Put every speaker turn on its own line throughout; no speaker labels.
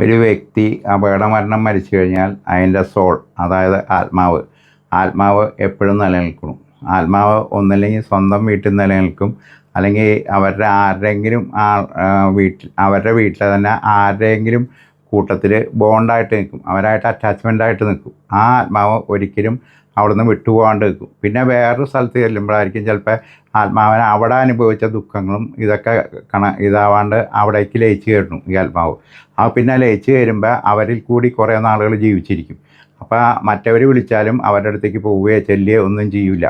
ഒരു വ്യക്തി അപകടമരണം മരിച്ചു കഴിഞ്ഞാൽ അതിൻ്റെ സോൾ, അതായത് ആത്മാവ് എപ്പോഴും നിലനിൽക്കണം. ആത്മാവ് ഒന്നല്ലെങ്കിൽ സ്വന്തം വീട്ടിൽ നിലനിൽക്കും, അല്ലെങ്കിൽ അവരുടെ വീട്ടിലെ തന്നെ ആരുടെയെങ്കിലും കൂട്ടത്തിൽ ബോണ്ടായിട്ട് നിൽക്കും, അവരായിട്ട് അറ്റാച്ച്മെൻ്റായിട്ട് നിൽക്കും. ആ ആത്മാവ് ഒരിക്കലും അവിടുന്ന് വിട്ടുപോകാണ്ട് നിൽക്കും. പിന്നെ വേറൊരു സ്ഥലത്ത് ചെല്ലുമ്പോഴായിരിക്കും ചിലപ്പോൾ ആത്മാവിനെ അവിടെ അനുഭവിച്ച ദുഃഖങ്ങളും ഇതൊക്കെ ഇതാവാണ്ട് അവിടേക്ക് ലയിച്ച് കയറുന്നു ഈ ആത്മാവ്. പിന്നെ ലയിച്ച് കയറുമ്പോൾ അവരിൽ കൂടി കുറേ നാളുകൾ ജീവിച്ചിരിക്കും. അപ്പോൾ മറ്റവർ വിളിച്ചാലും അവരുടെ അടുത്തേക്ക് പോവുകയോ ചെല്ലുകയോ ഒന്നും ചെയ്യില്ല.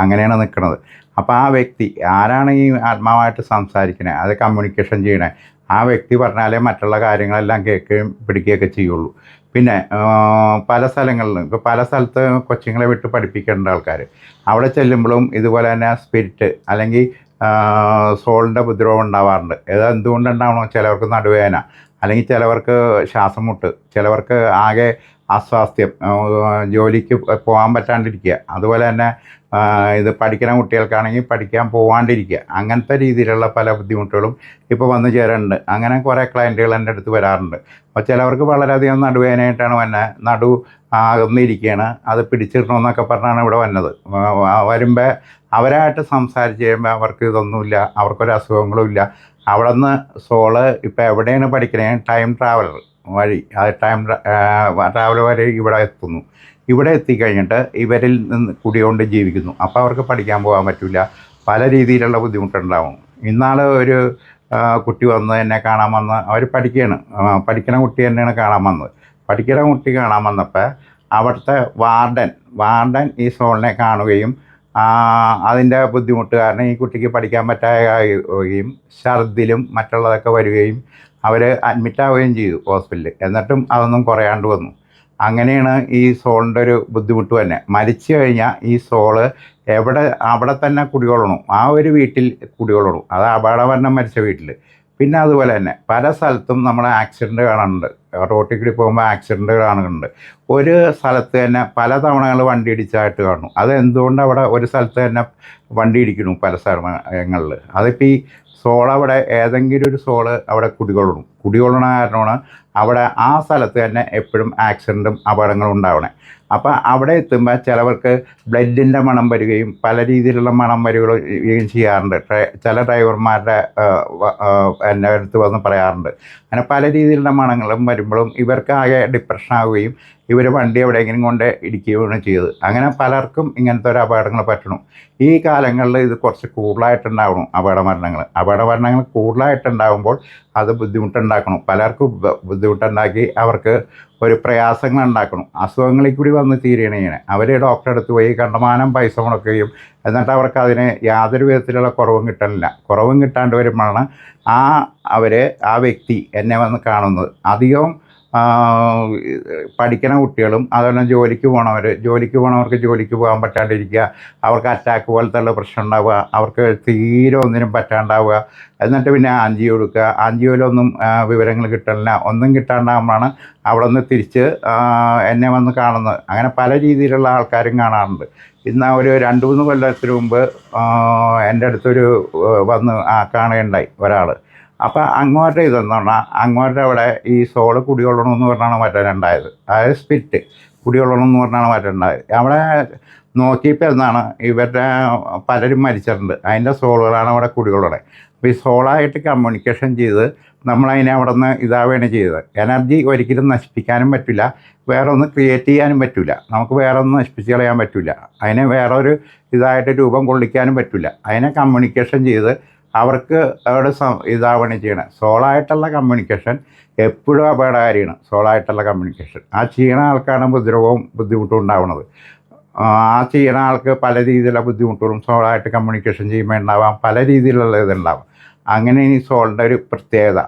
അങ്ങനെയാണ് നിൽക്കുന്നത്. അപ്പോൾ ആ വ്യക്തി ആരാണ് ഈ ആത്മാവായിട്ട് സംസാരിക്കണേ, അത് കമ്മ്യൂണിക്കേഷൻ ചെയ്യണേ, ആ വ്യക്തി പറഞ്ഞാലേ മറ്റുള്ള കാര്യങ്ങളെല്ലാം കേൾക്കുകയും പിടിക്കുകയൊക്കെ ചെയ്യുള്ളൂ. പിന്നെ പല സ്ഥലങ്ങളിലും ഇപ്പോൾ പല സ്ഥലത്ത് കൊച്ചുങ്ങളെ വിട്ട് പഠിപ്പിക്കേണ്ട ആൾക്കാർ അവിടെ ചെല്ലുമ്പോഴും ഇതുപോലെ തന്നെ സ്പിരിറ്റ് അല്ലെങ്കിൽ സോളിൻ്റെ ഉപദ്രവം ഉണ്ടാവാറുണ്ട്. ഇത് എന്തുകൊണ്ടുണ്ടാവണം? ചിലവർക്ക് നടുവേദന, അല്ലെങ്കിൽ ചിലവർക്ക് ശ്വാസം മുട്ട്, ചിലവർക്ക് ആകെ അസ്വാസ്ഥ്യം, ജോലിക്ക് പോകാൻ പറ്റാണ്ടിരിക്കുക, അതുപോലെ തന്നെ ഇത് പഠിക്കുന്ന കുട്ടികൾക്കാണെങ്കിൽ പഠിക്കാൻ പോകാണ്ടിരിക്കുക, അങ്ങനത്തെ രീതിയിലുള്ള പല ബുദ്ധിമുട്ടുകളും ഇപ്പോൾ വന്നു ചേരാറുണ്ട്. അങ്ങനെ കുറേ ക്ലയൻറ്റുകൾ എൻ്റെ അടുത്ത് വരാറുണ്ട്. അപ്പോൾ ചിലവർക്ക് വളരെയധികം നടുവേദനയായിട്ടാണ് നടു അകന്നിരിക്കുകയാണ്, അത് പിടിച്ചിടണമെന്നൊക്കെ പറഞ്ഞാണ് ഇവിടെ വന്നത്. വരുമ്പോൾ അവരായിട്ട് സംസാരിച്ച് കഴിയുമ്പോൾ അവർക്ക് ഇതൊന്നുമില്ല, അവർക്കൊരു അസുഖങ്ങളും ഇല്ല. അവിടെ നിന്ന് സോള് ഇപ്പോൾ എവിടെയാണ് പഠിക്കുന്നത്, ടൈം ട്രാവലർ വഴി, അത് ടൈം ട്രാവലർ വഴി ഇവിടെ എത്തുന്നു. ഇവിടെ എത്തിക്കഴിഞ്ഞിട്ട് ഇവരിൽ നിന്ന് കുടികൊണ്ട് ജീവിക്കുന്നു. അപ്പോൾ അവർക്ക് പഠിക്കാൻ പോകാൻ പറ്റില്ല, പല രീതിയിലുള്ള ബുദ്ധിമുട്ടുണ്ടാവും. ഇന്നാൾ ഒരു കുട്ടി വന്ന് എന്നെ കാണാൻ വന്ന്, അവർ പഠിക്കണ കുട്ടി തന്നെയാണ് കാണാൻ വന്നത്. പഠിക്കുന്ന കുട്ടി കാണാൻ വന്നപ്പോൾ അവിടുത്തെ വാർഡൻ ഈ സോളിനെ കാണുകയും അതിൻ്റെ ബുദ്ധിമുട്ട് കാരണം ഈ കുട്ടിക്ക് പഠിക്കാൻ പറ്റാതെയും ഛർദിലും മറ്റുള്ളതൊക്കെ വരികയും അവർ അഡ്മിറ്റാവുകയും ചെയ്തു ഹോസ്പിറ്റലിൽ. എന്നിട്ടും അതൊന്നും കുറയാണ്ട് വന്നു. അങ്ങനെയാണ് ഈ സോളിൻ്റെ ഒരു ബുദ്ധിമുട്ട് തന്നെ. മരിച്ചു കഴിഞ്ഞാൽ ഈ സോള് അവിടെ തന്നെ കുടികൊള്ളണം, ആ ഒരു വീട്ടിൽ കുടികൊള്ളണം, അത് അപകടമരണം മരിച്ച വീട്ടിൽ. പിന്നെ അതുപോലെ തന്നെ പല സ്ഥലത്തും നമ്മൾ ആക്സിഡൻറ്റ് കാണുന്നുണ്ട്, റോട്ടിൽ കൂടി പോകുമ്പോൾ ആക്സിഡൻറ്റ് കാണുന്നുണ്ട്. ഒരു സ്ഥലത്ത് തന്നെ പല തവണകൾ വണ്ടി ഇടിച്ചായിട്ട് കാണുന്നു. അത് എന്തുകൊണ്ട് അവിടെ ഒരു സ്ഥലത്ത് തന്നെ വണ്ടി ഇടിക്കുന്നു പല സ്ഥലങ്ങളിൽ? അതിപ്പോൾ ഈ അവിടെ ഏതെങ്കിലും ഒരു സോള് അവിടെ കുടികൊള്ളണ കാരണമാണ് അവിടെ ആ സ്ഥലത്ത് തന്നെ എപ്പോഴും ആക്സിഡൻറ്റും അപകടങ്ങളും ഉണ്ടാവണേ. അപ്പോൾ അവിടെ എത്തുമ്പോൾ ചിലവർക്ക് ബ്ലഡിൻ്റെ മണം വരികയും പല രീതിയിലുള്ള മണം വരികയും ചെയ്യാറുണ്ട്. ചില ഡ്രൈവർമാരുടെ എൻ്റെ അടുത്ത് വന്ന് പറയാറുണ്ട്. അങ്ങനെ പല രീതിയിലുള്ള മണങ്ങളും വരുമ്പോഴും ഇവർക്ക് ആകെ ഡിപ്രഷൻ ആവുകയും ഇവർ വണ്ടി എവിടെയെങ്കിലും കൊണ്ട് ഇടിക്കുകയാണ് ചെയ്തത്. അങ്ങനെ പലർക്കും ഇങ്ങനത്തെ ഒരു അപകടങ്ങൾ പറ്റണം. ഈ കാലങ്ങളിൽ ഇത് കുറച്ച് കൂടുതലായിട്ടുണ്ടാവണം അപകടമരണങ്ങൾ കൂടുതലായിട്ടുണ്ടാകുമ്പോൾ അത് ബുദ്ധിമുട്ടുണ്ടാക്കണം. പലർക്കും ബുദ്ധിമുട്ടുണ്ടാക്കി അവർക്ക് ഒരു പ്രയാസങ്ങൾ ഉണ്ടാക്കണം. അസുഖങ്ങളിൽ കൂടി വന്ന് തീരുകയാണ്. അവർ ഡോക്ടറെ അടുത്ത് പോയി കണ്ടമാനം പൈസ മുടക്കുകയും എന്നിട്ട് അവർക്ക് അതിന് യാതൊരു വിധത്തിലുള്ള കുറവും കിട്ടാണ്ട് വരുമ്പോഴാണ് ആ വ്യക്തി എന്നെ വന്ന് കാണുന്നത്. അധികവും പഠിക്കുന്ന കുട്ടികളും അതുപോലെ ജോലിക്ക് പോകണവർക്ക് ജോലിക്ക് പോകാൻ പറ്റാണ്ടിരിക്കുക, അവർക്ക് അറ്റാക്ക് പോലത്തെ പ്രശ്നം ഉണ്ടാവുക, അവർക്ക് തീരെ ഒന്നിനും പറ്റാണ്ടാവുക, എന്നിട്ട് പിന്നെ ആൻജിയോ എടുക്കുക, ആൻജിയോയിലൊന്നും വിവരങ്ങൾ കിട്ടണില്ല, ഒന്നും കിട്ടാണ്ടാകുമ്പോഴാണ് അവിടെ നിന്ന് തിരിച്ച് എന്നെ വന്ന് കാണുന്നത്. അങ്ങനെ പല രീതിയിലുള്ള ആൾക്കാരും കാണാറുണ്ട്. ഇന്ന് ഒരു 2-3 കൊല്ലത്തിന് മുമ്പ് എൻ്റെ അടുത്തൊരു വന്ന് കാണുകയുണ്ടായി ഒരാൾ. അപ്പോൾ അങ്ങോട്ട് ഇതെന്ന് പറഞ്ഞാൽ അങ്ങോട്ട് അവിടെ ഈ സോള് കുടികൊള്ളണമെന്ന് പറഞ്ഞാണ് മറ്റേണ്ടായത്, അതായത് സ്പിരിറ്റ് കുടികൊള്ളണമെന്ന് പറഞ്ഞാണ് മറ്റേണ്ടായത്. അവിടെ നോക്കിയപ്പോൾ എന്നാണ് ഇവരുടെ പലരും മരിച്ചിട്ടുണ്ട്, അതിൻ്റെ സോളുകളാണ് അവിടെ കുടികൊള്ളണത്. അപ്പോൾ ഈ സോളായിട്ട് കമ്മ്യൂണിക്കേഷൻ ചെയ്ത് നമ്മളതിനെ അവിടെ നിന്ന് ഇതാവുകയാണ് ചെയ്തത്. എനർജി ഒരിക്കലും നശിപ്പിക്കാനും പറ്റില്ല, വേറെ ഒന്ന് ക്രിയേറ്റ് ചെയ്യാനും പറ്റില്ല, നമുക്ക് വേറെ ഒന്ന് നശിപ്പിച്ച് കളയാൻ പറ്റില്ല, അതിനെ വേറൊരു ഇതായിട്ട് രൂപം കൊള്ളിക്കാനും പറ്റില്ല. അതിനെ കമ്മ്യൂണിക്കേഷൻ ചെയ്ത് അവർക്ക് അവിടെ ഇതാവണ ചെയ്യണം. സോളായിട്ടുള്ള കമ്മ്യൂണിക്കേഷൻ എപ്പോഴും അപകടകാരിയാണ്. സോളായിട്ടുള്ള കമ്മ്യൂണിക്കേഷൻ ആ ചെയ്യണ ആൾക്കാണ് ഉപദ്രവവും ബുദ്ധിമുട്ടും ഉണ്ടാവുന്നത്. ആ ചെയ്യുന്ന ആൾക്ക് പല രീതിയിലുള്ള ബുദ്ധിമുട്ടുകളും സോളായിട്ട് കമ്മ്യൂണിക്കേഷൻ ചെയ്യുമ്പോൾ ഉണ്ടാവാം, പല രീതിയിലുള്ള ഇതുണ്ടാവാം. അങ്ങനെ ഈ സോളിൻ്റെ ഒരു പ്രത്യേകത,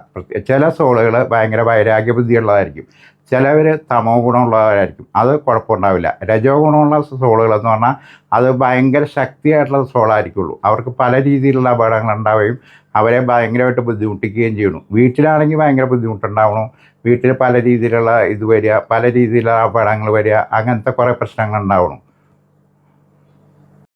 ചില സോളുകൾ ഭയങ്കര വൈരാഗ്യ ബുദ്ധിയുള്ളതായിരിക്കും, ചിലവർ തമോ ഗുണമുള്ളവരായിരിക്കും, അത് കുഴപ്പമുണ്ടാവില്ല. രജോ ഗുണമുള്ള സോളുകളെന്ന് പറഞ്ഞാൽ അത് ഭയങ്കര ശക്തിയായിട്ടുള്ള സോളായിരിക്കുള്ളൂ. അവർക്ക് പല രീതിയിലുള്ള അപകടങ്ങൾ ഉണ്ടാവുകയും അവരെ ഭയങ്കരമായിട്ട് ബുദ്ധിമുട്ടിക്കുകയും ചെയ്യണം. വീട്ടിലാണെങ്കിൽ ഭയങ്കര ബുദ്ധിമുട്ടുണ്ടാവണം, വീട്ടിൽ പല രീതിയിലുള്ള ഇത് വരിക, പല രീതിയിലുള്ള അപകടങ്ങൾ വരിക, അങ്ങനത്തെ കുറേ പ്രശ്നങ്ങൾ ഉണ്ടാവണം.